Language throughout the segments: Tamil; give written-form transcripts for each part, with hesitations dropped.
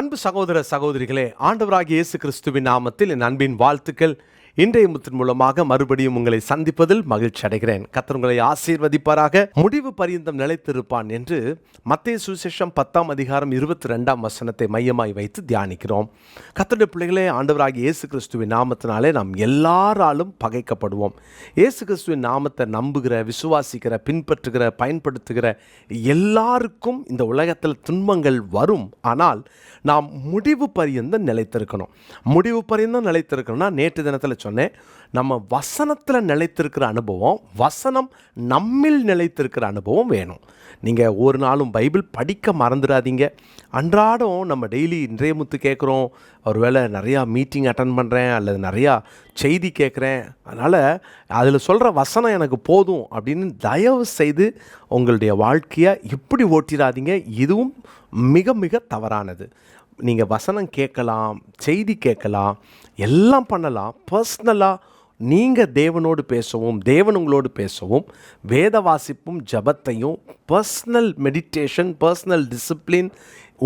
அன்பு சகோதர சகோதரிகளே, ஆண்டவராகிய இயேசு கிறிஸ்துவின் நாமத்தில் என் அன்பின் வாழ்த்துக்கள். இன்றைய முத்தின் மூலமாக மறுபடியும் உங்களை சந்திப்பதில் மகிழ்ச்சி அடைகிறேன். கர்த்தர் உங்களை ஆசீர்வதிப்பாராக. முடிவு பரியந்தம் நிலைத்திருப்பான் என்று மத்தேயு சுவிசேஷம் 10:22 மையமாய் வைத்து தியானிக்கிறோம். கர்த்தருடைய பிள்ளைகளே, ஆண்டவராகிய இயேசு கிறிஸ்துவின் நாமத்தினாலே நாம் எல்லாராலும் பகைக்கப்படுவோம். இயேசு கிறிஸ்துவின் நாமத்தை நம்புகிற, விசுவாசிக்கிற, பின்பற்றுகிற, பயன்படுத்துகிற எல்லாருக்கும் இந்த உலகத்தில் துன்பங்கள் வரும். ஆனால் நாம் முடிவு பரியந்தம் நிலைத்திருக்கணும். முடிவு பரியந்தம் நிலைத்திருக்கணும்னா, நேற்று தினத்தில் சொன்னேன், நம்ம வசனத்தில் நிலைத்திருக்கிற அனுபவம், வசனம் நம்மில் நிலைத்திருக்கிற அனுபவம் வேணும். நீங்கள் ஒரு நாளும் பைபிள் படிக்க மறந்துடாதீங்க. அன்றாடம் நம்ம டெய்லி இன்றைய முத்து கேட்குறோம், ஒருவேளை நிறையா மீட்டிங் அட்டன் பண்ணுறேன் அல்லது நிறையா செய்தி கேட்குறேன், அதனால் அதில் சொல்கிற வசனம் எனக்கு போதும் அப்படின்னு தயவு செய்து உங்களுடைய வாழ்க்கையை இப்படி ஓட்டிடாதீங்க. இதுவும் மிக மிக தவறானது. நீங்கள் வசனம் கேட்கலாம், செய்தி கேட்கலாம், எல்லாம் பண்ணலாம். பர்சனலாக நீங்கள் தேவனோடு பேசவும், தேவன் உங்களோடு பேசவும், வேத வாசிப்பும் ஜபத்தையும், பர்சனல் மெடிடேஷன், பர்சனல் டிசிப்ளின்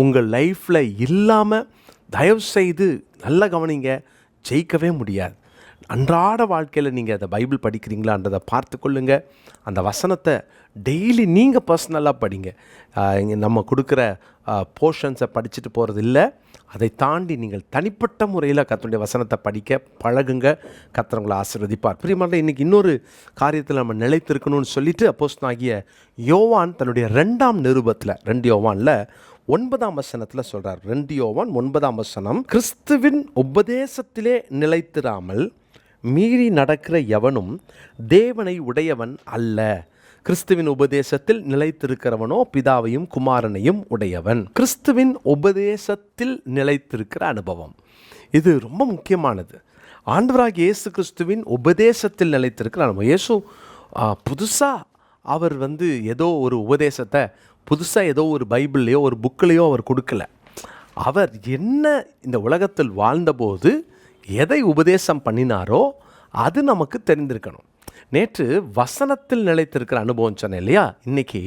உங்கள் லைஃப்பில் இல்லாமல் தயவுசெய்து நல்ல கவனிங்க, ஜெயிக்கவே முடியாது. அன்றாட வாழ்க்கையில் நீங்கள் அதை பைபிள் படிக்கிறீங்களான்றதை பார்த்து கொள்ளுங்க. அந்த வசனத்தை டெய்லி நீங்கள் பர்சனலாக படிங்க. நம்ம கொடுக்குற போர்ஷன்ஸை படிச்சுட்டு போகிறது இல்லை. அதை தாண்டி நீங்கள் தனிப்பட்ட முறையில் கர்த்தருடைய வசனத்தை படிக்க பழகுங்க. கர்த்தர் உங்களை ஆசீர்வதிப்பார். பிரியமான, இன்றைக்கி இன்னொரு காரியத்தில் நம்ம நிலைத்திருக்கணும்னு சொல்லிட்டு அப்போஸ்தலனாகிய யோவான் தன்னுடைய 2ஆம் நிருபத்தில் 2 யோவானில் 9 சொல்கிறார். 2 யோவான் 9 கிறிஸ்துவின் உபதேசத்திலே நிலைத்திராமல் மீறி நடக்கிற எவனும் தேவனை உடையவன் அல்ல. கிறிஸ்துவின் உபதேசத்தில் நிலைத்திருக்கிறவனோ பிதாவையும் குமாரனையும் உடையவன். கிறிஸ்துவின் உபதேசத்தில் நிலைத்திருக்கிற அனுபவம் இது ரொம்ப முக்கியமானது. ஆண்டவராகிய இயேசு கிறிஸ்துவின் உபதேசத்தில் நிலைத்திருக்கிற அனுபவம். இயேசு புதுசாக அவர் ஏதோ ஒரு உபதேசத்தை புதுசாக ஏதோ ஒரு பைபிள்லையோ ஒரு புக்கிலையோ அவர் கொடுக்கல. அவர் என்ன இந்த உலகத்தில் வாழ்ந்தபோது எதை உபதேசம் பண்ணினாரோ அது நமக்கு தெரிந்திருக்கணும். நேற்று வசனத்தில் நிலைத்திருக்கிற அனுபவம் சொன்னேன் இல்லையா? இன்னைக்கு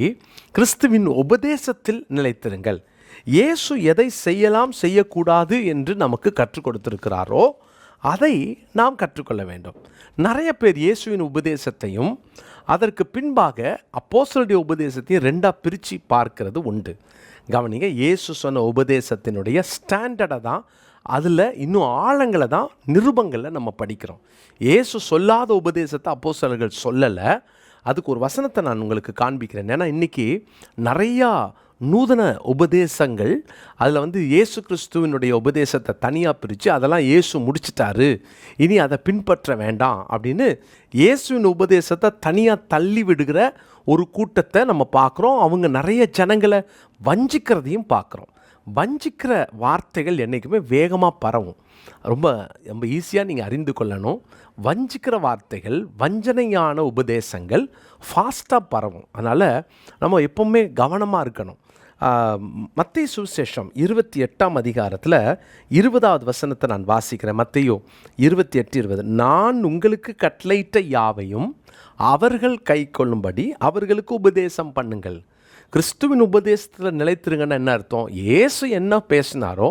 கிறிஸ்துவின் உபதேசத்தில் நிலைத்திருங்கள். இயேசு எதை செய்யலாம் செய்யக்கூடாது என்று நமக்கு கற்றுக் கொடுத்திருக்கிறாரோ அதை நாம் கற்றுக்கொள்ள வேண்டும். நிறைய பேர் இயேசுவின் உபதேசத்தையும் அதற்கு பின்பாக அப்போஸ்தலருடைய உபதேசத்தையும் 2ஆக பிரித்து பார்க்கிறது உண்டு. கவனிங்க, இயேசு சொன்ன உபதேசத்தினுடைய ஸ்டாண்டர்டை தான், அதில் இன்னும் ஆழங்களை தான் நிருபங்களில் நம்ம படிக்கிறோம். இயேசு சொல்லாத உபதேசத்தை அப்போஸ்தலர்கள் சொல்லலை. அதுக்கு ஒரு வசனத்தை நான் உங்களுக்கு காண்பிக்கிறேன். ஏன்னா இன்றைக்கி நிறையா நூதன உபதேசங்கள், அதில் இயேசு கிறிஸ்துவனுடைய உபதேசத்தை தனியாக பிரித்து அதெல்லாம் இயேசு முடிச்சிட்டாரு, இனி அதை பின்பற்ற வேண்டாம் அப்படின்னு இயேசுவின் உபதேசத்தை தனியாக தள்ளி விடுகிற ஒரு கூட்டத்தை நம்ம பார்க்குறோம். அவங்க நிறைய ஜனங்களை வஞ்சிக்கிறதையும் பார்க்குறோம். வஞ்சிக்கிற வார்த்தைகள் என்றைக்குமே வேகமாக பரவும். ரொம்ப ரொம்ப ஈஸியாக நீங்கள் அறிந்து கொள்ளணும். வஞ்சிக்கிற வார்த்தைகள், வஞ்சனையான உபதேசங்கள் ஃபாஸ்ட்டாக பரவும். அதனால் நம்ம எப்போவுமே கவனமாக இருக்கணும். மத்தேயு சுவிசேஷம் 28 20 நான் வாசிக்கிறேன். மத்தேயு 28:20, நான் உங்களுக்கு கட்டளையிட்ட யாவையும் அவர்கள் கை கொள்ளும்படி அவர்களுக்கு உபதேசம் பண்ணுங்கள். கிறிஸ்துவின் உபதேசத்தில் நிலைத்திருங்கன்னா என்ன அர்த்தம்? இயேசு என்ன பேசினாரோ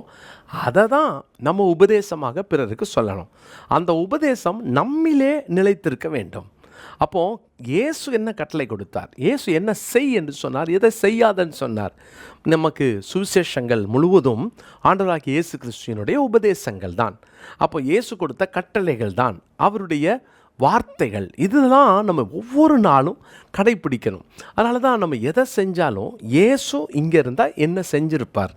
அதை தான் நம்ம உபதேசமாக பிறருக்கு சொல்லணும். அந்த உபதேசம் நம்மிலே நிலைத்திருக்க வேண்டும். அப்போது இயேசு என்ன கட்டளை கொடுத்தார், இயேசு என்ன செய் என்று சொன்னார், எதை செய்யாதன்னு சொன்னார். நமக்கு சுவிசேஷங்கள் முழுவதும் ஆண்டவராகிய இயேசு கிறிஸ்துவினுடைய உபதேசங்கள் தான். அப்போ இயேசு கொடுத்த கட்டளைகள் தான், அவருடைய வார்த்தைகள். இதுதான் நம்ம ஒவ்வொரு நாளும் கடைப்பிடிக்கணும். அதனால தான் நம்ம எதை செஞ்சாலும் இயேசு இங்கே இருந்தால் என்ன செஞ்சிருப்பார்,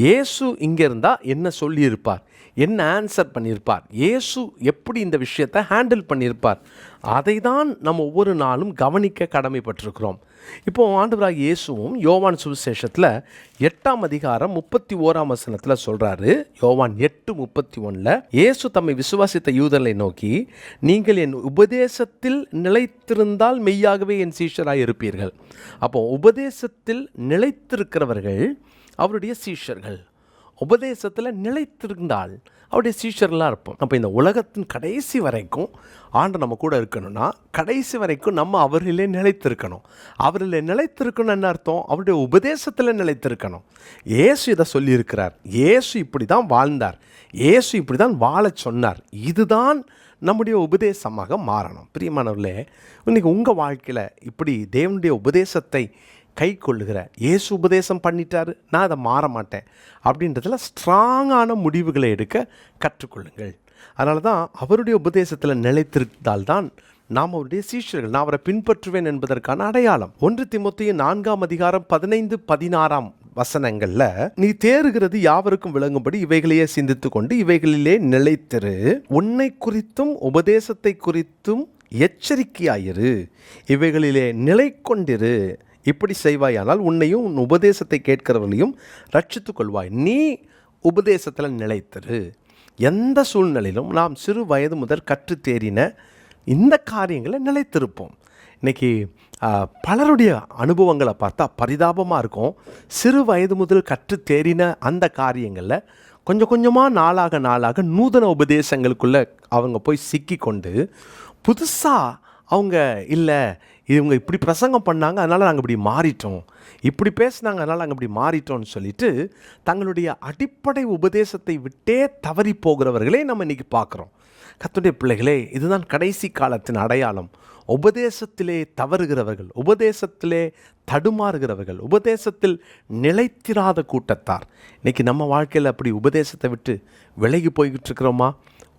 இயேசு இங்கே இருந்தால் என்ன சொல்லியிருப்பார், என்ன ஆன்சர் பண்ணியிருப்பார், இயேசு எப்படி இந்த விஷயத்தை ஹேண்டில் பண்ணியிருப்பார், அதை தான் நம்ம ஒவ்வொரு நாளும் கவனிக்க கடமைப்பட்டிருக்கிறோம். இப்போது ஆண்டவராகிய இயேசுவும் யோவான் சுவிசேஷத்தில் 8:31 சொல்கிறாரு. யோவான் 8:31 இயேசு தம்மை விசுவாசித்த யூதர்களை நோக்கி, நீங்கள் என் உபதேசத்தில் நிலைத்திருந்தால் மெய்யாகவே என் சீஷராக இருப்பீர்கள். அப்போ உபதேசத்தில் நிலைத்திருக்கிறவர்கள் அவருடைய சீஷர்கள். உபதேசத்தில் நிலைத்திருந்தால் அவருடைய சீஷர்களாக இருப்போம். அப்போ இந்த உலகத்தின் கடைசி வரைக்கும் ஆண்டு நம்ம கூட இருக்கணும்னா கடைசி வரைக்கும் நம்ம அவரிலே நிலைத்திருக்கணும். அவரிலே நிலைத்திருக்கணும் என்ன அர்த்தம்? அவருடைய உபதேசத்தில் நிலைத்திருக்கணும். இயேசு இதை சொல்லியிருக்கிறார். இயேசு இப்படி தான் வாழ்ந்தார். இயேசு இப்படி தான் வாழ சொன்னார். இதுதான் நம்முடைய உபதேசமாக மாறணும். பிரியமானவர்களே, இன்றைக்கி உங்கள் வாழ்க்கையில் இப்படி தேவனுடைய உபதேசத்தை கை கொள்ளுகிற, இயேசு உபதேசம் பண்ணிட்டாரு, நான் அதை மாற மாட்டேன் அப்படின்றதுல ஸ்ட்ராங்கான முடிவுகளை எடுக்க கற்றுக்கொள்ளுங்கள். அதனால தான் அவருடைய உபதேசத்தில் நிலைத்திருந்தால்தான் நாம் அவருடைய சீஷர்கள், நான் அவரை பின்பற்றுவேன் என்பதற்கான அடையாளம். 1 தீமோத்தேயு 4:15-16 வசனங்கள்ல, நீ தேறுகிறது யாவருக்கும் விளங்கும்படி இவைகளையே சிந்தித்து கொண்டு இவைகளிலே நிலைத்திரு, உன்னை குறித்தும் உபதேசத்தை குறித்தும் எச்சரிக்கையாயிரு, இவைகளிலே நிலை கொண்டிரு, இப்படி செய்வாயானால் உன்னையும் உன் உபதேசத்தை கேட்கிறவர்களையும் ரட்சித்துக் கொள்வாய். நீ உபதேசத்தில் நிலைத்திரு. எந்த சூழ்நிலையிலும் நாம் சிறு வயது முதல் கற்று தேறின இந்த காரியங்களை நிலைத்திருப்போம். இன்றைக்கி பலருடைய அனுபவங்களை பார்த்தா பரிதாபமாக இருக்கும். சிறு வயது முதல் கற்று தேறின அந்த காரியங்களில் கொஞ்சம் கொஞ்சமாக நாளாக நூதன உபதேசங்களுக்குள்ளே அவங்க போய் சிக்கி கொண்டு புதுசாக அவங்க இல்லை இவங்க இப்படி பிரசங்கம் பண்ணாங்க அதனால் நாங்கள் இப்படி மாறிட்டோம், இப்படி பேசினாங்க அதனால் நாங்கள் இப்படி மாறிட்டோம்னு சொல்லிட்டு தங்களுடைய அடிப்படை உபதேசத்தை விட்டே தவறி போகிறவர்களே நம்ம இன்றைக்கி பார்க்குறோம். கர்த்தருடைய பிள்ளைகளே, இதுதான் கடைசி காலத்தின் அடையாளம். உபதேசத்திலே தவறுகிறவர்கள், உபதேசத்திலே தடுமாறுகிறவர்கள், உபதேசத்தில் நிலைத்திராத கூட்டத்தார். இன்றைக்கி நம்ம வாழ்க்கையில் அப்படி உபதேசத்தை விட்டு விலகி போய்கிட்டு இருக்கிறோமா?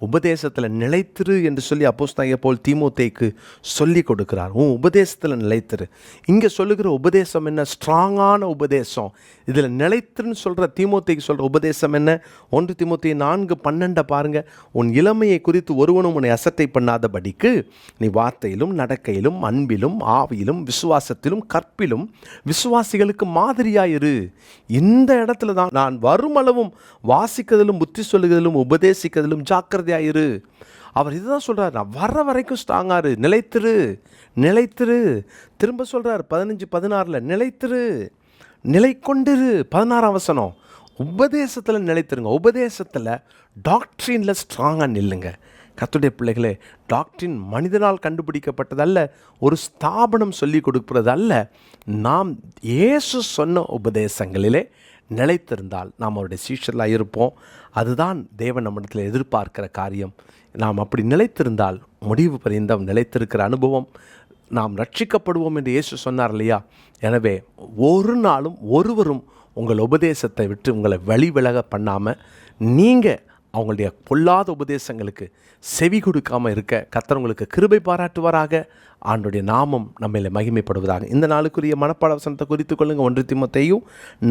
உபதேசத்தில் நிலைத்திரு என்று சொல்லி அப்போஸ்தலனாகிய பவுல் தீமோத்தேயுக்கு சொல்லி கொடுக்கிறார். உபதேசத்தில் நிலைத்திரு. இங்கே சொல்லுகிற உபதேசம் என்ன? ஸ்ட்ராங்கான உபதேசம். இதில் நிலைத்திருன்னு சொல்கிற தீமோத்தேயுக்கு சொல்கிற உபதேசம் என்ன? 1 தீமோத்தேயு 4:12 பாருங்கள். உன் இளமையை குறித்து ஒருவனும் உன்னை அசட்டை பண்ணாதபடிக்கு நீ வார்த்தையிலும் நடக்கையிலும் அன்பிலும் ஆவியிலும் விசுவாசத்திலும் கற்பிலும் விசுவாசிகளுக்கு மாதிரியாயிரு. இந்த இடத்துல தான் நான் வருமளவும் வாசிக்கிறதிலும் புத்தி சொல்லுகிறதிலும் உபதேசிக்கிறதிலும் ஜாக்கிரதையாயிரு. அவர் இதுதான் சொல்கிறார். நான் வர்ற வரைக்கும் ஸ்ட்ராங்காரு, நிலைத்திரு. திரும்ப சொல்கிறார் 15-16 நிலைத்திரு, நிலை கொண்டிரு. 16ஆம் வசனம், உபதேசத்தில் நிலைத்திருங்க. உபதேசத்தில் டாக்ட்ரினில் ஸ்ட்ராங்காக நில்லுங்க. கர்த்தருடைய பிள்ளைகளே, டாக்ட்ரின் மனிதனால் கண்டுபிடிக்கப்பட்டதல்ல, ஒரு ஸ்தாபனம் சொல்லி கொடுப்பது அல்ல. நாம் இயேசு சொன்ன உபதேசங்களிலே நிலைத்திருந்தால் நாம் அவருடைய சீஷர்களாக இருப்போம். அதுதான் தேவன் நம்மிடத்தில் எதிர்பார்க்கிற காரியம். நாம் அப்படி நிலைத்திருந்தால் முடிவு பரியந்தம் நிலைத்திருக்கிற அனுபவம், நாம் ரட்சிக்கப்படுவோம் என்று இயேசு சொன்னார் இல்லையா? எனவே ஒரு நாளும் ஒருவரும் உங்கள் உபதேசத்தை விட்டு உங்களை வழி விலக பண்ணாமல் நீங்கள் அவங்களுடைய பொல்லாத உபதேசங்களுக்கு செவி கொடுக்காமல் இருக்க கர்த்தர் உங்களுக்கு கிருபை பாராட்டுவாராக. ஆண்டுடைய நாமம் நம்மள மகிமைப்படுவதாக. இந்த நாளுக்குரிய மனப்பாட வசனத்தை குறித்து கொள்ளுங்கள். 1 தீமோத்தேயு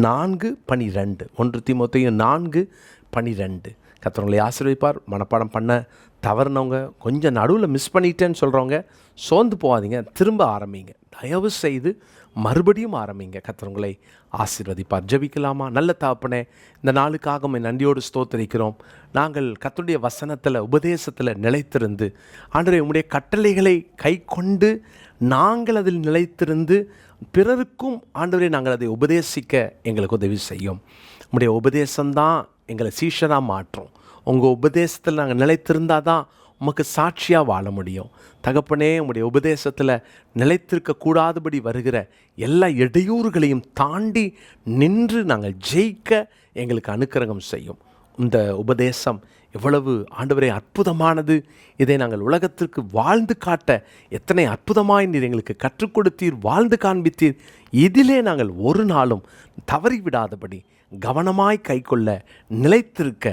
4:12. 1 தீமோத்தேயு 4:12. கர்த்தர் உங்களை ஆசீர்வதிப்பார். மனப்பாடம் பண்ண தவறுனவங்க, கொஞ்சம் நடுவில் மிஸ் பண்ணிட்டேன்னு சொல்கிறவங்க சோர்ந்து போகாதீங்க, திரும்ப ஆரம்பிங்க. தயவு செய்து மறுபடியும் ஆரம்பிங்க. கர்த்தர் உங்களை ஆசீர்வதிப்பார். ஜெபிக்கலாமா? நல்ல தகப்பனே, இந்த நாளுக்காக உம்மை நன்றியோடு ஸ்தோத்திரிக்கிறோம். நாங்கள் கர்த்தருடைய வசனத்தில் உபதேசத்தில் நிலைத்திருந்து ஆண்டவரே உம்முடைய கட்டளைகளை கை கொண்டு நாங்கள் அதில் நிலைத்திருந்து பிறருக்கும் ஆண்டவரே நாங்கள் அதை உபதேசிக்க எங்களுக்கு உதவி செய்யும். உம்முடைய உபதேசம்தான் எங்களை சீஷராக மாற்றும். உங்கள் உபதேசத்தில் நாங்கள் நிலைத்திருந்தால் தான் உமக்கு சாட்சியாக வாழ முடியும். தகப்பனே, உம்முடைய உபதேசத்தில் நிலைத்திருக்கக்கூடாதபடி வருகிற எல்லா இடையூறுகளையும் தாண்டி நின்று நாங்கள் ஜெயிக்க எங்களுக்கு அனுக்கிரகம் செய்யும். இந்த உபதேசம் எவ்வளவு ஆண்டவரே அற்புதமானது. இதை நாங்கள் உலகத்திற்கு வாழ்ந்து காட்ட எத்தனை அற்புதமாய் நீர் எங்களுக்கு கற்றுக் கொடுத்தீர், வாழ்ந்து காண்பித்தீர். இதிலே நாங்கள் ஒரு நாளும் தவறிவிடாதபடி கவனமாய் கைக்கொள்ள, நிலைத்திருக்க,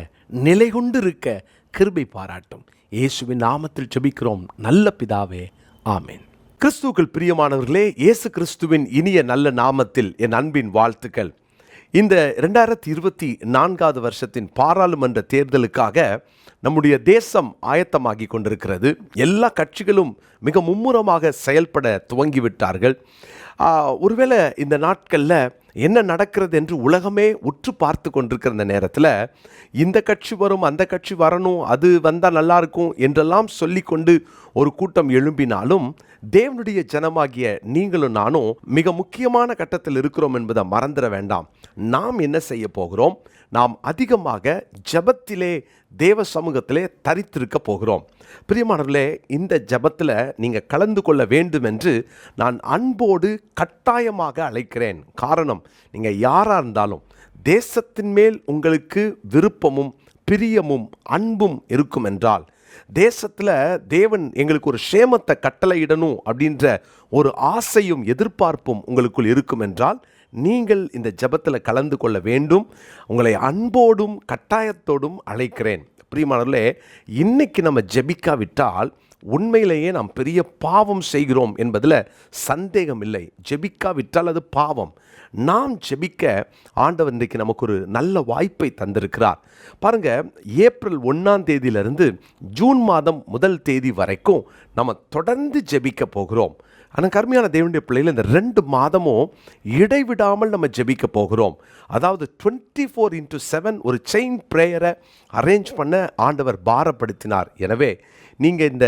நிலை கொண்டிருக்க கிருபை பாராட்டும். இயேசுவின் நாமத்தில் ஜெபிக்கிறோம் நல்ல பிதாவே, ஆமென். கிறிஸ்துவுக்குள் பிரியமானவர்களே, இயேசு கிறிஸ்துவின் இனிய நல்ல நாமத்தில் என் அன்பின் வாழ்த்துக்கள். இந்த 2024 வருஷத்தின் பாராளுமன்ற தேர்தலுக்காக நம்முடைய தேசம் ஆயத்தமாகி கொண்டிருக்கிறது. எல்லா கட்சிகளும் மிக மும்முரமாக செயல்பட துவங்கிவிட்டார்கள். ஒருவேளை இந்த நாட்களில் என்ன நடக்கிறது என்று உலகமே உற்று பார்த்து கொண்டிருக்கிற இந்த நேரத்தில் இந்த கட்சி வரும், அந்த கட்சி வரணும், அது வந்தால் நல்லாயிருக்கும் என்றெல்லாம் சொல்லிக்கொண்டு ஒரு கூட்டம் எழும்பினாலும் தேவனுடைய ஜனமாகிய நீங்களும் நானும் மிக முக்கியமான கட்டத்தில் இருக்கிறோம் என்பதை மறந்துட வேண்டாம். நாம் என்ன செய்ய போகிறோம்? நாம் அதிகமாக ஜெபத்திலே, தேவ சமூகத்திலே தரித்திருக்க போகிறோம். பிரியமானவர்களே, இந்த ஜெபத்தில் நீங்கள் கலந்து கொள்ள வேண்டும் என்று நான் அன்போடு கட்டாயமாக அழைக்கிறேன். காரணம், நீங்கள் யாராக இருந்தாலும் தேசத்தின் மேல் உங்களுக்கு விருப்பமும் பிரியமும் அன்பும் இருக்கும் என்றால், தேசத்தில் தேவன் எங்களுக்கு ஒரு சேமத்தை கட்டளையிடணும் அப்படின்ற ஒரு ஆசையும் எதிர்பார்ப்பும் உங்களுக்குள் இருக்கும் என்றால், நீங்கள் இந்த ஜெபத்தில் கலந்து கொள்ள வேண்டும். உங்களை அன்போடும் கட்டாயத்தோடும் அழைக்கிறேன். பிரியமானவர்களே, இன்னைக்கு நம்ம ஜெபிக்காவிட்டால் உண்மையிலேயே நாம் பெரிய பாவம் செய்கிறோம் என்பதில் சந்தேகம் இல்லை. ஜெபிக்காவிட்டால் அது பாவம். நாம் ஜெபிக்க ஆண்டவர் இன்றைக்கு நமக்கு ஒரு நல்ல வாய்ப்பை தந்திருக்கிறார். பாருங்க, ஏப்ரல் 1ஆம் தேதியிலிருந்து ஜூன் மாதம் 1 தேதி வரைக்கும் நம்ம தொடர்ந்து ஜெபிக்க போகிறோம். ஆனால் கருமையான தேவனுடைய பிள்ளைகள், இந்த 2 மாதமும் இடைவிடாமல் நம்ம ஜெபிக்க போகிறோம். அதாவது 24/7 ஒரு செயின் ப்ரேயரை அரேஞ்ச் பண்ண ஆண்டவர் பாரப்படுத்தினார். எனவே நீங்கள் இந்த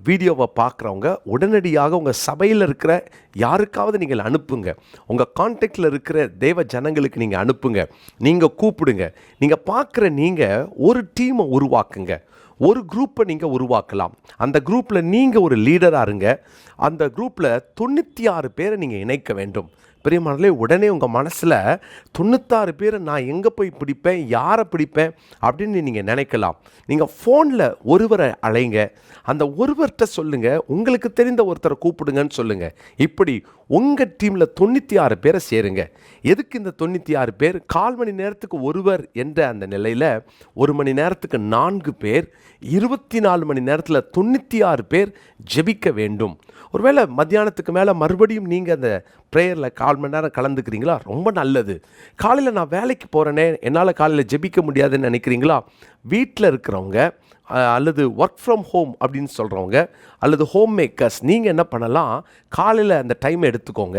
வீடியோவை பார்க்குறவங்க உடனடியாக உங்கள் சபையில் இருக்கிற யாருக்காவது நீங்கள் அனுப்புங்க. உங்கள் கான்டாக்டில் இருக்கிற தேவ ஜனங்களுக்கு நீங்கள் அனுப்புங்க. நீங்கள் கூப்பிடுங்க. நீங்கள் பார்க்குற நீங்கள் ஒரு டீமை உருவாக்குங்க. ஒரு குரூப்பை நீங்கள் உருவாக்கலாம். அந்த குரூப்பில் நீங்கள் ஒரு லீடராக இருங்க. அந்த குரூப்பில் 96 பேரை நீங்கள் இணைக்க வேண்டும். பிரியமானவர்களே, உடனே உங்கள் மனசில் 96 பேரை நான் எங்கே போய் பிடிப்பேன், யாரை பிடிப்பேன் அப்படின்னு நீங்கள் நினைக்கலாம். நீங்கள் ஃபோனில் ஒருவரை அழைங்க. அந்த ஒருவர்கிட்ட சொல்லுங்கள், உங்களுக்கு தெரிந்த ஒருத்தரை கூப்பிடுங்கன்னு சொல்லுங்கள். இப்படி உங்கள் டீமில் 96 பேரை சேருங்க. எதுக்கு இந்த 96 பேர்? 1/4 மணி நேரத்துக்கு ஒருவர் என்ற அந்த நிலையில் 1 மணி நேரத்துக்கு 4 பேர், 24 மணி நேரத்தில் 96 பேர் ஜெபிக்க வேண்டும். ஒருவேளை மத்தியானத்துக்கு மேலே மறுபடியும் நீங்கள் அந்த ப்ரேயரில் 1/4 மணி நேரம் கலந்துக்கிறீங்களா? ரொம்ப நல்லது. காலையில் நான் வேலைக்கு போகிறேனே, என்னால் காலையில் ஜெபிக்க முடியாதுன்னு நினைக்கிறீங்களா? வீட்டில் இருக்கிறவங்க அல்லது ஒர்க் ஃப்ரம் ஹோம் அப்படின்னு சொல்கிறவங்க அல்லது ஹோம் மேக்கர்ஸ், நீங்கள் என்ன பண்ணலாம், காலையில் அந்த டைமை எடுத்துக்கோங்க.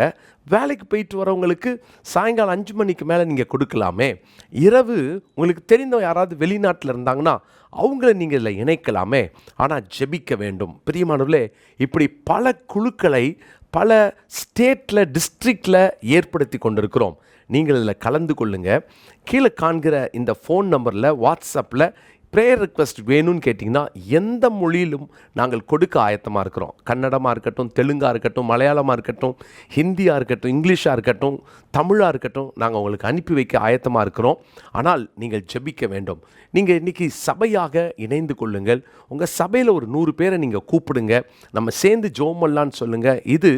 வேலைக்கு போயிட்டு வரவங்களுக்கு சாயங்காலம் 5 மணிக்கு மேலே நீங்கள் கொடுக்கலாமே. இரவு உங்களுக்கு தெரிந்த யாராவது வெளிநாட்டில் இருந்தாங்கன்னா அவங்கள நீங்கள் இதில் இணைக்கலாமே. ஆனால் ஜெபிக்க வேண்டும். பிரியமானவர்களே, இப்படி பல குழுக்களை பல ஸ்டேட்டில், டிஸ்ட்ரிக்டில் ஏற்படுத்தி கொண்டிருக்கிறோம். நீங்கள் இதில் கலந்து கொள்ளுங்கள். கீழே காண்கிற இந்த ஃபோன் நம்பரில் வாட்ஸ்அப்பில் ப்ரேயர் ரிக்வெஸ்ட் வேணும்னு கேட்டிங்கன்னா எந்த மொழியிலும் நாங்கள் கொடுக்க ஆயத்தமாக இருக்கிறோம். கன்னடமாக இருக்கட்டும், தெலுங்காக இருக்கட்டும், மலையாளமாக இருக்கட்டும், ஹிந்தியாக இருக்கட்டும், இங்கிலீஷாக இருக்கட்டும், தமிழாக இருக்கட்டும், நாங்கள் உங்களுக்கு அனுப்பி வைக்க ஆயத்தமாக இருக்கிறோம். ஆனால் நீங்கள் ஜெபிக்க வேண்டும். நீங்கள் இன்றைக்கி சபையாக இணைந்து கொள்ளுங்கள். உங்கள் சபையில் ஒரு 100 பேரை நீங்கள் கூப்பிடுங்க. நம்ம சேர்ந்து ஜெபம் பண்ணலான்னு சொல்லுங்கள். இது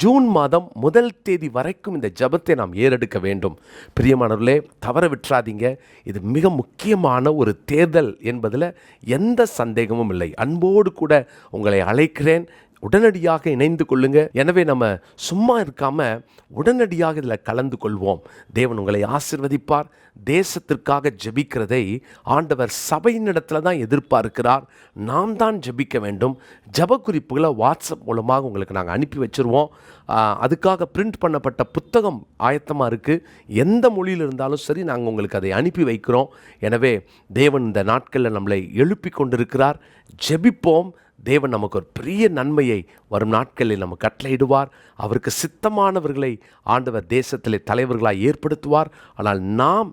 ஜூன் மாதம் 1 தேதி வரைக்கும் இந்த ஜெபத்தை நாம் ஏறெடுக்க வேண்டும். பிரியமானவர்களே, தவற விட்டுறாதீங்க. இது மிக முக்கியமான ஒரு தேர்தல் என்பதில் எந்த சந்தேகமும் இல்லை. அன்போடு கூட உங்களை அழைக்கிறேன். உடனடியாக இணைந்து கொள்ளுங்க. எனவே நம்ம சும்மா இருக்காம உடனடியாக இதில் கலந்து கொள்வோம். தேவன் உங்களை ஆசீர்வதிப்பார். தேசத்திற்காக ஜெபிக்கிறதை ஆண்டவர் சபையினிடத்தில் தான் எதிர்பார்க்கிறார். நாம் தான் ஜெபிக்க வேண்டும். ஜெப குறிப்புகளை வாட்ஸ்அப் மூலமாக உங்களுக்கு நாங்கள் அனுப்பி வச்சுருவோம். அதுக்காக பிரிண்ட் பண்ணப்பட்ட புத்தகம் ஆயத்தமாக இருக்குது. எந்த மொழியில் இருந்தாலும் சரி, நாங்கள் உங்களுக்கு அதை அனுப்பி வைக்கிறோம். எனவே தேவன் இந்த நாட்களில் நம்மளை எழுப்பி கொண்டிருக்கிறார். ஜெபிப்போம். தேவன் நமக்கு ஒரு பெரிய நன்மையை வரும் நாட்களில் நம்ம கட்டளையிடுவார். அவருக்கு சித்தமானவர்களை ஆண்டவர் தேசத்திலே தலைவர்களாக ஏற்படுத்துவார். ஆனால் நாம்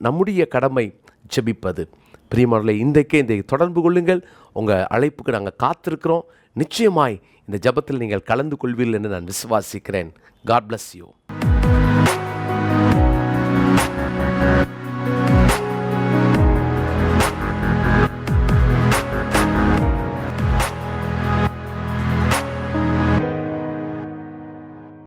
நம்முடைய கடமை ஜெபிப்பது. பிரியமானவர்களே, இன்றைக்கே இதை தொடர்பு கொள்ளுங்கள். உங்கள் அழைப்புக்கு நாங்கள் காத்திருக்கிறோம். நிச்சயமாய் இந்த ஜெபத்தில் நீங்கள் கலந்து கொள்வீர்கள் என்று நான் விசுவாசிக்கிறேன். God bless you.